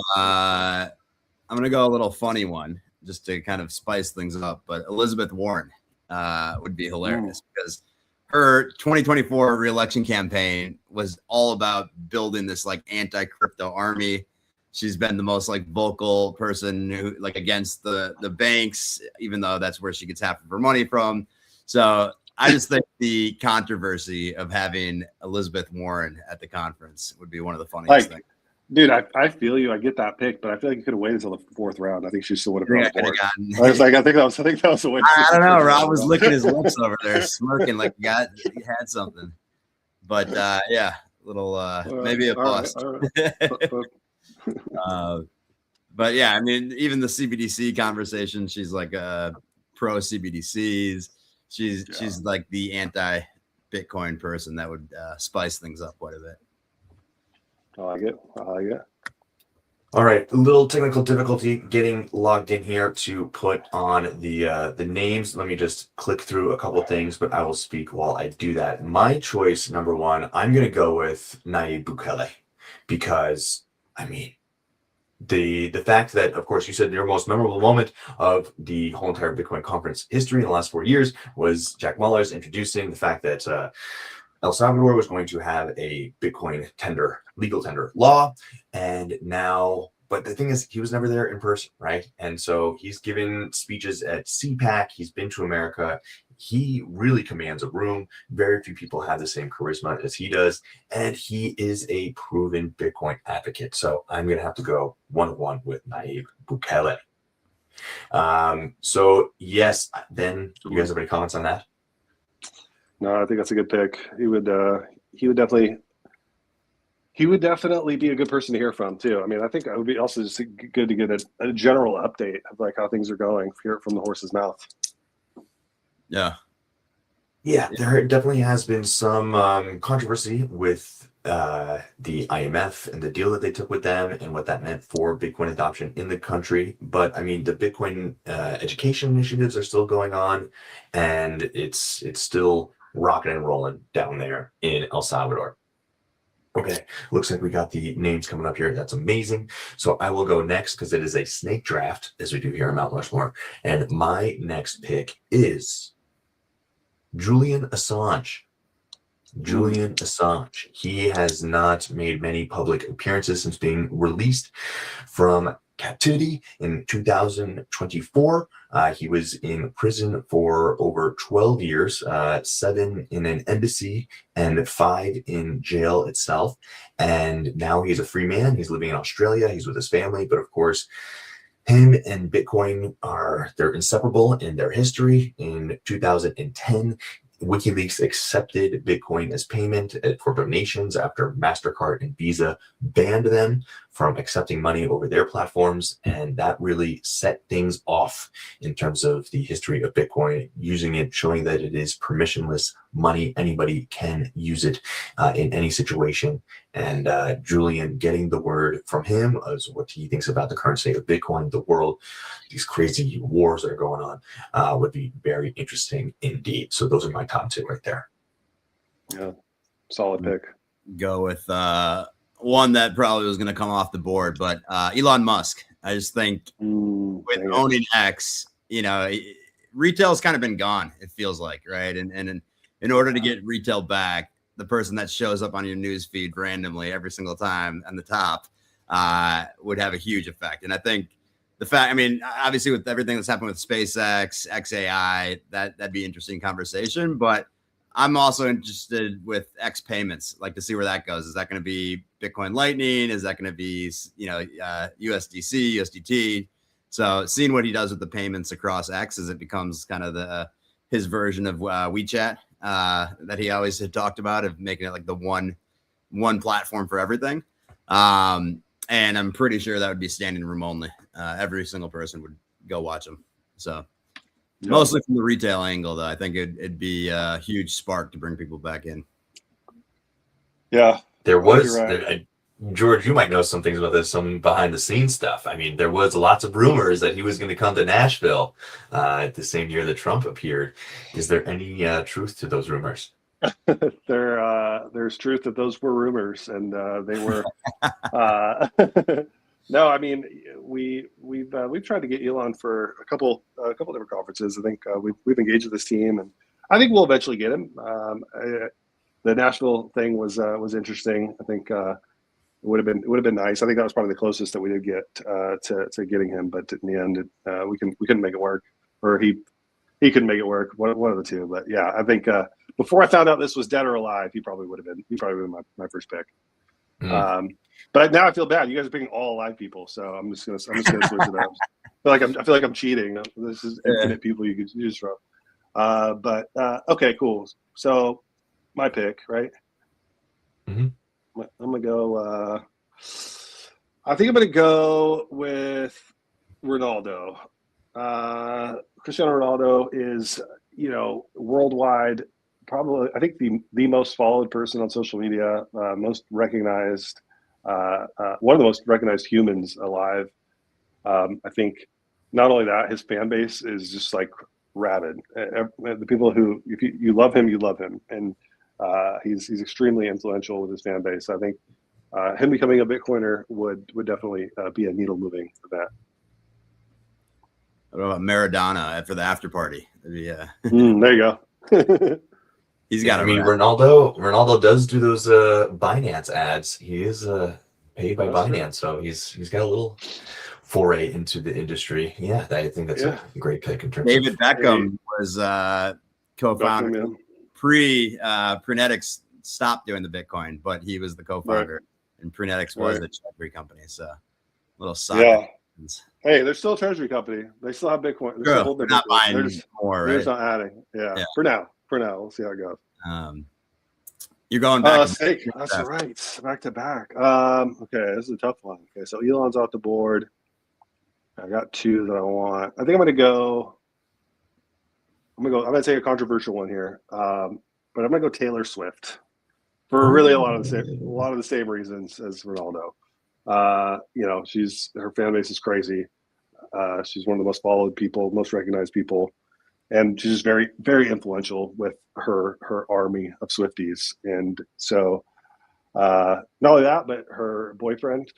I'm gonna go a little funny one just to kind of spice things up. But Elizabeth Warren would be hilarious because her 2024 reelection campaign was all about building this like anti-crypto army. She's been the most like vocal person who like against the banks, even though that's where she gets half of her money from. So I just think the controversy of having Elizabeth Warren at the conference would be one of the funniest things. Dude, I feel you. I get that pick, but I feel like you could have waited until the 4th round. I think she still would have been on board. I was like, I think that was the way. I don't know. Rob was licking his lips over there, smirking like he had something. But yeah, little maybe a bust. All right. But yeah, I mean, even the CBDC conversation, she's like pro CBDCs. She's like the anti-Bitcoin person that would spice things up quite a bit. I like it. All right, a little technical difficulty getting logged in here to put on the names. Let me just click through a couple things, but I will speak while I do that. My choice, number 1, I'm going to go with Nayib Bukele because, I mean, the fact that, of course, you said your most memorable moment of the whole entire Bitcoin conference history in the last 4 years was Jack Muller's introducing the fact that El Salvador was going to have a Bitcoin legal tender law. And now, but the thing is, he was never there in person, right? And so he's given speeches at CPAC. He's been to America. He really commands a room. Very few people have the same charisma as he does. And he is a proven Bitcoin advocate. So I'm going to have to go 1-1 with Nayib Bukele. So yes, then you guys have any comments on that? No, I think that's a good pick. He would definitely be a good person to hear from too. I mean, I think it would be also just good to get a general update of like how things are going, hear it from the horse's mouth. Yeah, there definitely has been some controversy with the IMF and the deal that they took with them and what that meant for Bitcoin adoption in the country. But I mean, the Bitcoin education initiatives are still going on, and it's still rocking and rolling down there in El Salvador. Okay, looks like we got the names coming up here. That's amazing. So I will go next because it is a snake draft, as we do here in Mount Rushmore. And my next pick is Julian Assange. Julian Assange. He has not made many public appearances since being released from captivity in 2024. He was in prison for over 12 years, 7 in an embassy and 5 in jail itself. And now he's a free man. He's living in Australia. He's with his family. But of course, him and Bitcoin they're inseparable in their history. In 2010, WikiLeaks accepted Bitcoin as payment for donations after MasterCard and Visa banned them from accepting money over their platforms. And that really set things off in terms of the history of Bitcoin, using it, showing that it is permissionless money. Anybody can use it in any situation. And Julian, getting the word from him as what he thinks about the current state of Bitcoin, the world, these crazy wars that are going on, would be very interesting indeed. So those are my top 2 right there. Yeah, solid pick. Go with one that probably was going to come off the board, but Elon Musk. I just think with owning X, retail's kind of been gone, it feels like, right? And in order to get retail back, the person that shows up on your news feed randomly every single time on the top would have a huge effect. And I think the fact, I mean, obviously with everything that's happened with SpaceX, XAI, that'd be an interesting conversation. But I'm also interested with X payments, like to see where that goes. Is that going to be Bitcoin Lightning? Is that going to be, USDC, USDT? So seeing what he does with the payments across X as it becomes kind of his version of WeChat that he always had talked about, of making it like the one platform for everything. And I'm pretty sure that would be standing room only. Every single person would go watch them. So mostly from the retail angle, though, I think it'd be a huge spark to bring people back in. Yeah, there was, right. George, you might know some things about this, some behind the scenes stuff. I mean, there was lots of rumors that he was going to come to Nashville at the same year that Trump appeared. Is there any truth to those rumors? There's truth that those were rumors, and they were. No, I mean, we've tried to get Elon for a couple different conferences. I think we've engaged with this team, and I think we'll eventually get him. The Nashville thing was interesting. I think it would have been nice. I think that was probably the closest that we did get to getting him, but in the end, we couldn't make it work, or he couldn't make it work. One of the two. But yeah, I think before I found out this was dead or alive, he probably would have been my first pick. But now I feel bad. You guys are picking all alive people, so I'm just gonna switch it up. I feel like I'm cheating. This is infinite people you could choose from. But okay, cool. So my pick, right? Mm-hmm. I'm gonna go. I think I'm gonna go with Ronaldo. Cristiano Ronaldo is, worldwide, probably, I think the most followed person on social media, most recognized, one of the most recognized humans alive. I think not only that, his fan base is just like rabid. The people who, if you love him, you love him, and he's extremely influential with his fan base. I think him becoming a Bitcoiner would definitely be a needle moving for that. What about Maradona for the after party? Yeah, there you go. He's got. I mean, Ronaldo does do those Binance ads. He is paid by Binance, so he's got a little foray into the industry. Yeah, I think that's a great pick in terms. David Beckham was co-founder. Prenetics stopped doing the Bitcoin, but he was the co-founder, and Prenetics was the treasury company. So little side. Yeah. Hey, they're still a treasury company. They still have Bitcoin. They're not buying more. They're just not adding. Yeah. For now, we'll see how it goes. You're going back. That's right. Back to back. Okay, this is a tough one. Okay, so Elon's off the board. I got two that I want. I think I'm gonna take a controversial one here. But I'm gonna go Taylor Swift for really a lot of the same reasons as Ronaldo. Her fan base is crazy. She's one of the most followed people, most recognized people, and she's just very, very influential with her army of Swifties. And so, not only that, but her boyfriend,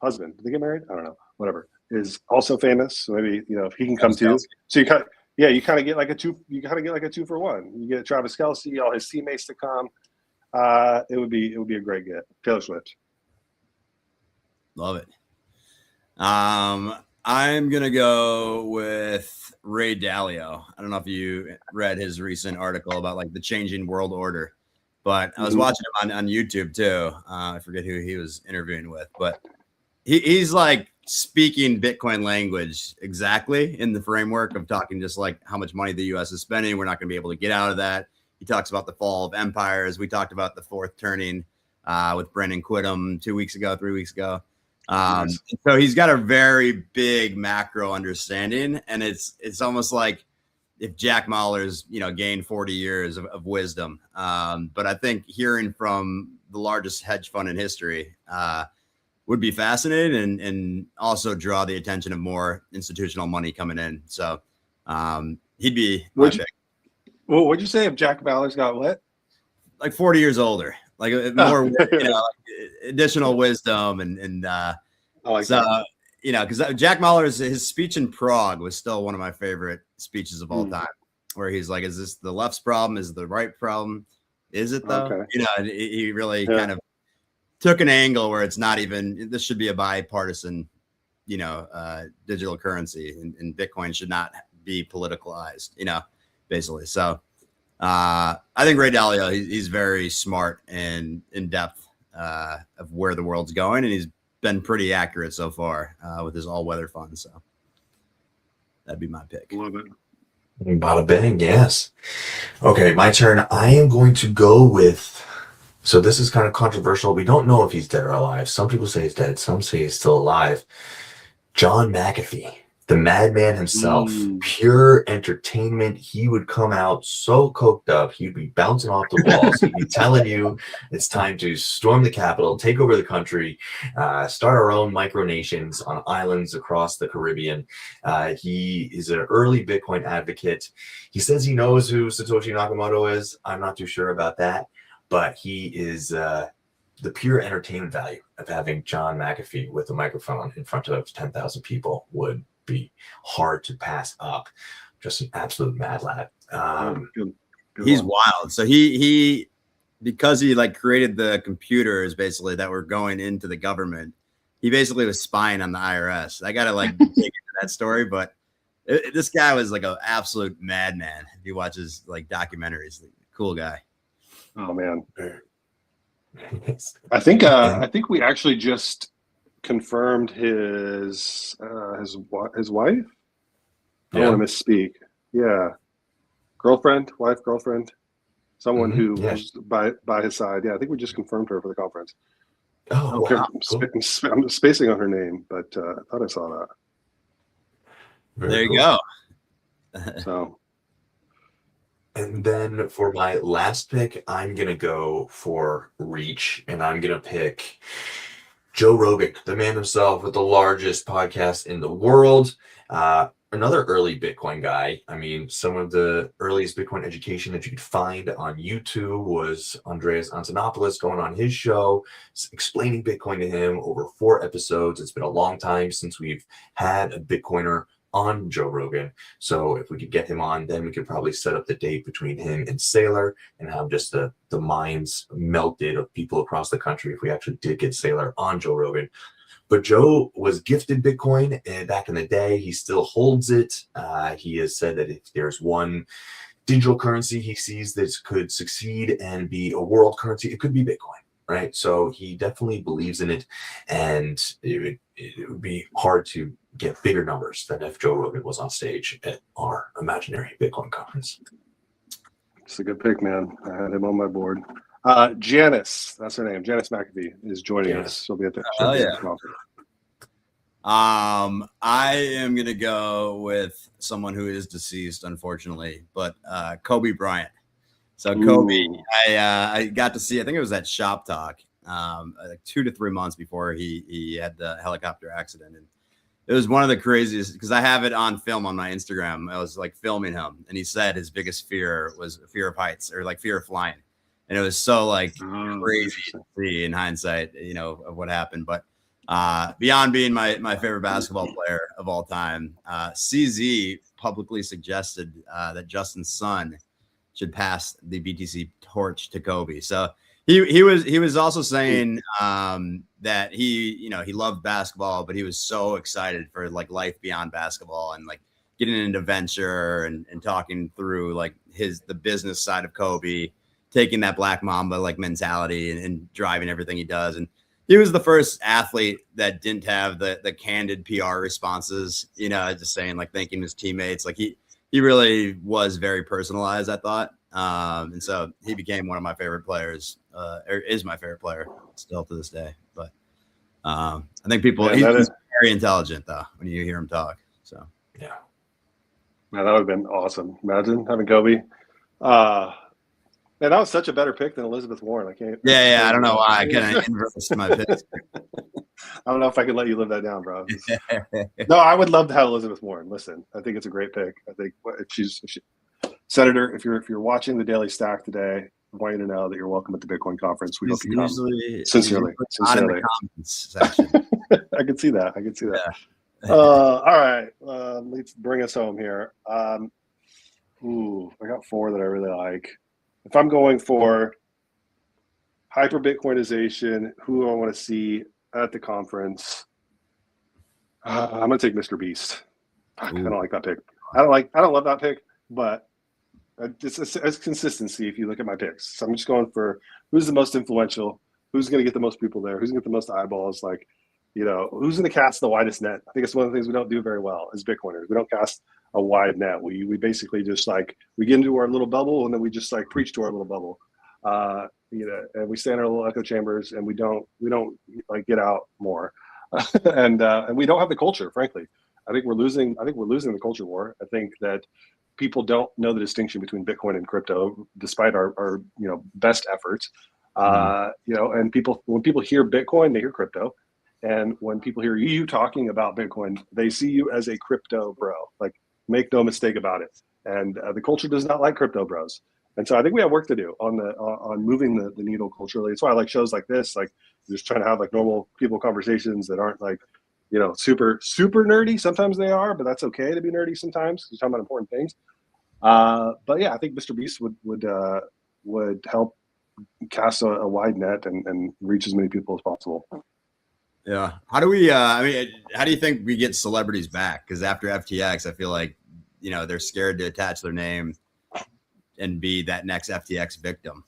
husband, did they get married? I don't know. Whatever, is also famous. So maybe if he can come too. So you kind of get like a 2-for-1. You get Travis Kelce, all his teammates to come. It would be a great get. Taylor Swift. Love it. I'm going to go with Ray Dalio. I don't know if you read his recent article about like the changing world order, but I was watching him on YouTube too. I forget who he was interviewing with, but he's like speaking Bitcoin language exactly in the framework of talking just like how much money the US is spending. We're not going to be able to get out of that. He talks about the fall of empires. We talked about the fourth turning with Brendan Quittem 3 weeks ago. So he's got a very big macro understanding, and it's almost like if Jack Mallers, gained 40 years of wisdom. But I think hearing from the largest hedge fund in history would be fascinating and also draw the attention of more institutional money coming in. So he'd be my pick. Well, what'd you say if Jack Mallers got what? Like 40 years older, like more, additional wisdom and because Jack Mahler's his speech in Prague was still one of my favorite speeches of all time, where he's like, "Is this the left's problem? Is it the right problem? Is it though?" Okay. And he really kind of took an angle where it's not even. This should be a bipartisan, digital currency, and Bitcoin should not be politicalized. Basically. So I think Ray Dalio, he's very smart and in depth of where the world's going, and he's been pretty accurate so far with his all-weather fund. So that'd be my pick. Love it. Bada bing, yes. Okay, my turn. I am going to go with. So this is kind of controversial. We don't know if he's dead or alive. Some people say he's dead. Some say he's still alive. John McAfee, the madman himself, pure entertainment. He would come out so coked up. He'd be bouncing off the walls. He'd be telling you it's time to storm the Capitol, take over the country, start our own micronations on islands across the Caribbean. He is an early Bitcoin advocate. He says he knows who Satoshi Nakamoto is. I'm not too sure about that, but he is the pure entertainment value of having John McAfee with a microphone in front of 10,000 people would be hard to pass up. Just an absolute mad lad. Good He's one. wild. So he because he created the computers basically that were going into the government. He basically was spying on the IRS. I gotta dig into that story, but this guy was an absolute madman. If you watch his documentaries, cool guy. Oh man. I think we actually just confirmed his wife. I don't want to misspeak. Yeah, girlfriend, someone who was by his side. Yeah, I think we just confirmed her for the conference. Oh, wow. I'm spacing on her name, but I thought I saw that. There you go. So. And then for my last pick, I'm going to go for reach, and I'm going to pick Joe Rogan, the man himself with the largest podcast in the world. Another early Bitcoin guy. I mean, some of the earliest Bitcoin education that you could find on YouTube was Andreas Antonopoulos going on his show, explaining Bitcoin to him over 4 episodes. It's been a long time since we've had a Bitcoiner on Joe Rogan. So if we could get him on, then we could probably set up the date between him and Saylor and have just the minds melted of people across the country if we actually did get Saylor on Joe Rogan. But Joe was gifted Bitcoin back in the day. He still holds it. He has said that if there's one digital currency he sees that could succeed and be a world currency, it could be Bitcoin, right? So he definitely believes in it, and it would be hard to get bigger numbers than if Joe Rogan was on stage at our imaginary Bitcoin conference. It's a good pick, man. I had him on my board. Janice, that's her name. Janice McAfee is joining us. She'll be at the conference. I am gonna go with someone who is deceased, unfortunately, but Kobe Bryant. So Kobe, I got to see. I think it was at Shop Talk, 2 to 3 months before he had the helicopter accident, and it was one of the craziest because I have it on film on my Instagram. I was filming him, and he said his biggest fear was fear of heights or fear of flying, and it was so crazy to see in hindsight, of what happened. But beyond being my favorite basketball player of all time, CZ publicly suggested that Justin's son should pass the BTC torch to Kobe. So he was also saying that he loved basketball, but he was so excited for life beyond basketball and getting into venture and talking through the business side of Kobe, taking that Black Mamba mentality and driving everything he does. And he was the first athlete that didn't have the candid PR responses, just saying thanking his teammates. He really was very personalized, I thought. And so he became one of my favorite players, or is my favorite player still to this day. But I think he's very intelligent though, when you hear him talk. So, yeah. Man, that would have been awesome. Imagine having Kobe. Man, that was such a better pick than Elizabeth Warren. I can't. Yeah. I don't know why I kind of inversed my pick. I don't know if I could let you live that down, bro. No, I would love to have Elizabeth Warren. Listen, I think it's a great pick. I think if she's Senator, if you're watching the Daily Stack today, I want you to know that you're welcome at the Bitcoin conference. We hope you come. Sincerely. I can see that. I can see that. Yeah. All right. Let's bring us home here. I got 4 that I really like. If I'm going for hyper Bitcoinization, who do I want to see at the conference? I'm gonna take Mr. Beast. I don't like that pick. I don't love that pick, but it's consistency if you look at my picks. So I'm just going for who's the most influential, who's going to get the most people there, who's going to get the most eyeballs, like, who's going to cast the widest net. I think it's one of the things we don't do very well as Bitcoiners. We don't cast a wide net. We basically just we get into our little bubble and then we just preach to our little bubble. And we stay in our little echo chambers and we don't get out more. and we don't have the culture, frankly. I think we're losing the culture war. I think that people don't know the distinction between Bitcoin and crypto, despite our best efforts. And when people hear Bitcoin, they hear crypto. And when people hear you talking about Bitcoin, they see you as a crypto bro. Make no mistake about it. And the culture does not like crypto bros. And so I think we have work to do on moving the needle culturally. That's why I like shows like this, just trying to have normal people conversations that aren't super nerdy. Sometimes they are, but that's okay to be nerdy sometimes. You're talking about important things. But yeah, I think Mr. Beast would help cast a wide net and reach as many people as possible. Yeah. How do we, how do you think we get celebrities back? Because after FTX, I feel like, they're scared to attach their name and be that next FTX victim.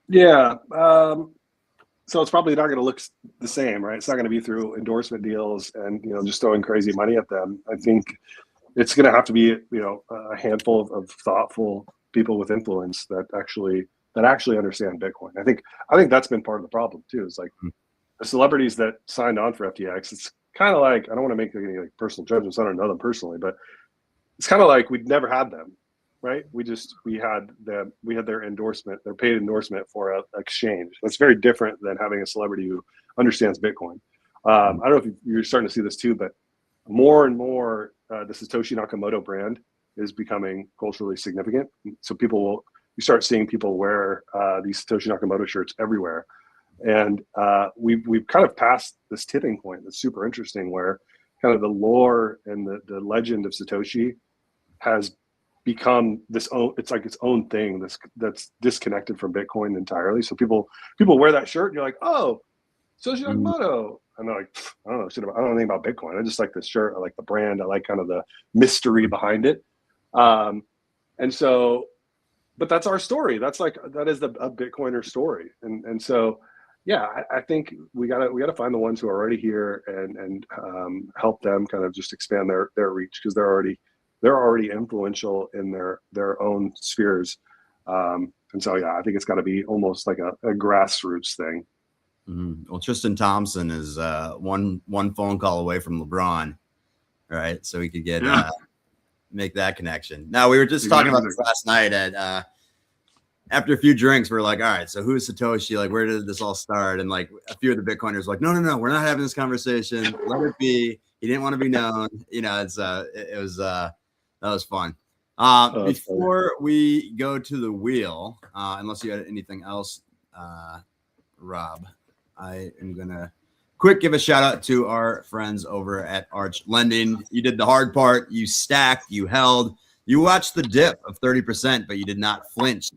Yeah. So it's probably not going to look the same, right? It's not going to be through endorsement deals and, just throwing crazy money at them. I think it's going to have to be, a handful of thoughtful people with influence that actually understand Bitcoin. I think that's been part of the problem too. It's the celebrities that signed on for FTX. It's kind of I don't want to make any personal judgments. I don't know them personally, but it's kind of we'd never had them, right? We had their endorsement, their paid endorsement for an exchange. That's very different than having a celebrity who understands Bitcoin. I don't know if you're starting to see this too, but more and more the Satoshi Nakamoto brand is becoming culturally significant. So you start seeing people wear these Satoshi Nakamoto shirts everywhere. And we've kind of passed this tipping point that's super interesting, where kind of the lore and the legend of Satoshi has become its own thing that's disconnected from Bitcoin entirely. So people wear that shirt and you're like, oh, Satoshi Nakamoto. And they're like, I don't know anything about Bitcoin. I just like this shirt. I like the brand. I like kind of the mystery behind it. And so, but that's our story. That is a Bitcoiner story. And so, yeah, I think we gotta find the ones who are already here and help them kind of just expand their reach, because they're already influential in their own spheres. And so, yeah, I think it's got to be almost like a grassroots thing. Mm-hmm. Well, Tristan Thompson is one phone call away from LeBron, right? So we could get make that connection. Now, we were just talking about this last night at after a few drinks. We're like, all right, so who's Satoshi? Where did this all start? And a few of the Bitcoiners were like, no, we're not having this conversation. Let it be. He didn't want to be known. That was fun. Before we go to the wheel, unless you had anything else, Rob, I am going to give a shout out to our friends over at Arch Lending. You did the hard part. You stacked, you held, you watched the dip of 30%, but you did not flinch.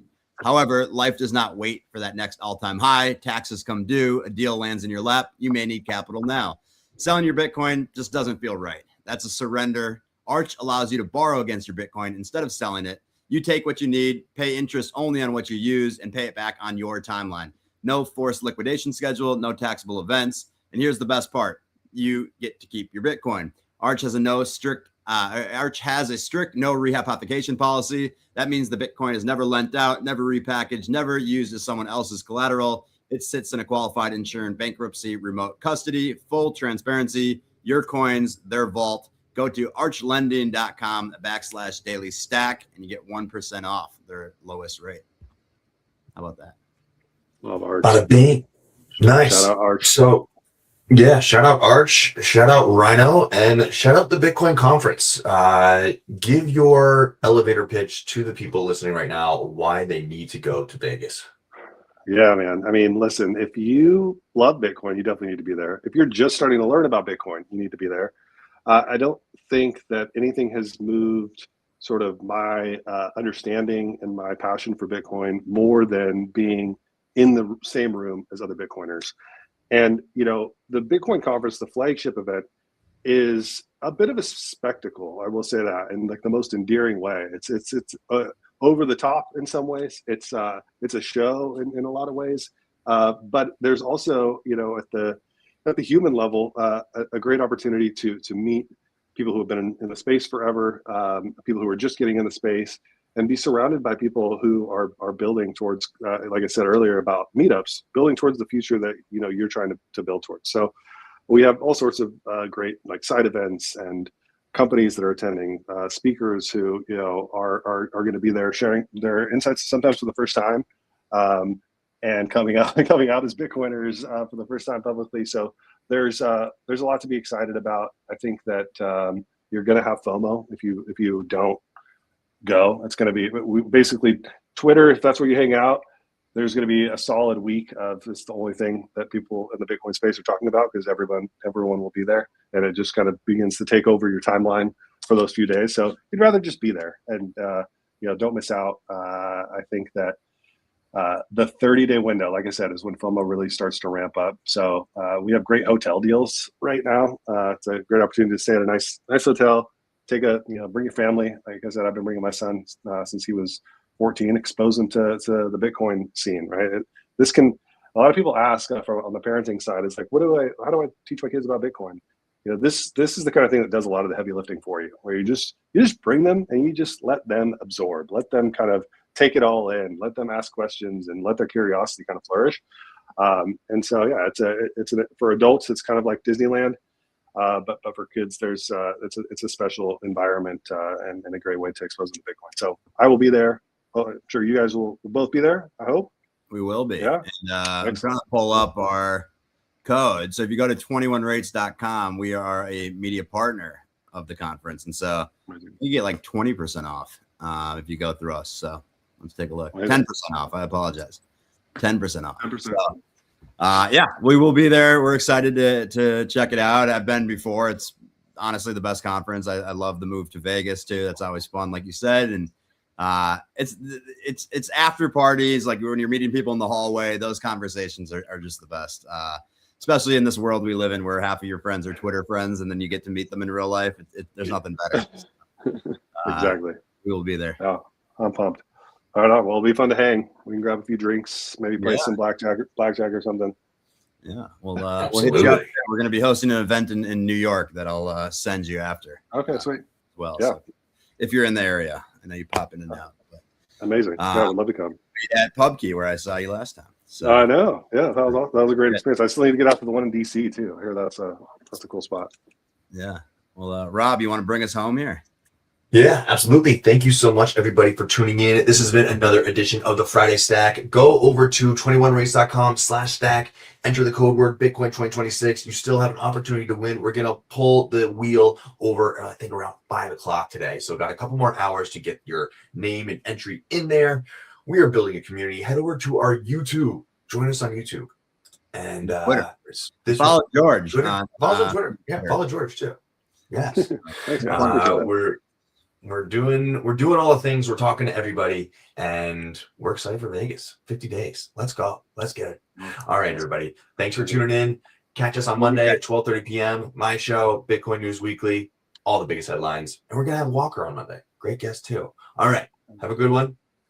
However, life does not wait for that next all-time high. Taxes come due, a deal lands in your lap. You may need capital now. Selling your Bitcoin just doesn't feel right. That's a surrender. Arch allows you to borrow against your Bitcoin instead of selling it. You take what you need, pay interest only on what you use, and pay it back on your timeline. No forced liquidation schedule, no taxable events. And here's the best part. You get to keep your Bitcoin. Arch has a strict no rehypothecation policy. That means the Bitcoin is never lent out, never repackaged, never used as someone else's collateral. It sits in a qualified insured bankruptcy, remote custody, full transparency, your coins, their vault. Go to archlending.com/daily stack and you get 1% off their lowest rate. How about that? Love Arch. Bada bing. Nice. Shout out Arch. So, yeah, shout out Arch, shout out Rhino, and shout out the Bitcoin conference. Give your elevator pitch to the people listening right now why they need to go to Vegas. Yeah, man. I mean, listen, if you love Bitcoin, you definitely need to be there. If you're just starting to learn about Bitcoin, you need to be there. I don't think that anything has moved sort of my understanding and my passion for Bitcoin more than being in the same room as other Bitcoiners. And, the Bitcoin conference, the flagship event, is a bit of a spectacle. I will say that in like the most endearing way. It's over the top in some ways. It's a show in a lot of ways. But there's also, at the human level, a great opportunity to meet people who have been in the space forever, people who are just getting in the space, and be surrounded by people who are building towards, like I said earlier about meetups, building towards the future that you're trying to build towards. So we have all sorts of great like side events and companies that are attending, speakers who are going to be there sharing their insights sometimes for the first time, and coming out as Bitcoiners for the first time publicly. So there's a lot to be excited about. I think that you're going to have FOMO if you don't go. It's going to be basically Twitter. If that's where you hang out, there's going to be a solid week of it's the only thing that people in the Bitcoin space are talking about, because everyone will be there, and it just kind of begins to take over your timeline for those few days. So you'd rather just be there and don't miss out. I think that the 30-day window, like I said, is when FOMO really starts to ramp up. So we have great hotel deals right now. It's a great opportunity to stay at a nice hotel. Bring your family. Like I said, I've been bringing my son since he was 14, expose them to the Bitcoin scene, right? A lot of people ask on the parenting side, it's like, how do I teach my kids about Bitcoin? This is the kind of thing that does a lot of the heavy lifting for you, where you just bring them and you just let them absorb, let them kind of take it all in, let them ask questions and let their curiosity kind of flourish. And so, yeah, for adults, it's kind of like Disneyland. But for kids, it's a special environment and a great way to expose them to Bitcoin. So I will be there. I'm sure you guys will both be there, I hope. We will be. Yeah. And I'm trying to pull up our code. So if you go to 21rates.com, we are a media partner of the conference. And so you get like 20% off if you go through us. So let's take a look. 10% off. I apologize. 10% off. 10%. So, yeah, we will be there. We're excited to check it out. I've been before. It's honestly the best conference. I love the move to Vegas too. That's always fun, like you said. And it's after parties, like when you're meeting people in the hallway. Those conversations are just the best, especially in this world we live in, where half of your friends are Twitter friends, and then you get to meet them in real life. There's nothing better. Exactly. We will be there. Oh, I'm pumped. All right, well, it'll be fun to hang. We can grab a few drinks, maybe play some blackjack or something. Yeah, we'll hit you up. We're going to be hosting an event in New York that I'll send you after. Okay, sweet. Well, yeah. So if you're in the area, I know you pop in and out. But, amazing. Yeah, I'd love to come. At PubKey, where I saw you last time. So I know. Yeah, that was a great experience. I still need to get out to the one in DC too. I hear that's a cool spot. Yeah. Well, Rob, you want to bring us home here? Yeah, absolutely. Thank you so much, everybody, for tuning in. This has been another edition of the Friday Stack. Go over to 21race.com/stack. Enter the code word Bitcoin 2026. You still have an opportunity to win. We're going to pull the wheel over, I think, around 5 o'clock today. So got a couple more hours to get your name and entry in there. We are building a community. Head over to our YouTube. Join us on YouTube. And follow George. Follow on Twitter. Yeah, follow George too. Yes. Thanks, We're doing all the things. We're talking to everybody, and we're excited for Vegas. 50 days. Let's go. Let's get it. All right, everybody. Thanks for tuning in. Catch us on Monday at 12:30 p.m. My show, Bitcoin News Weekly, all the biggest headlines. And we're going to have Walker on Monday. Great guest, too. All right. Have a good one.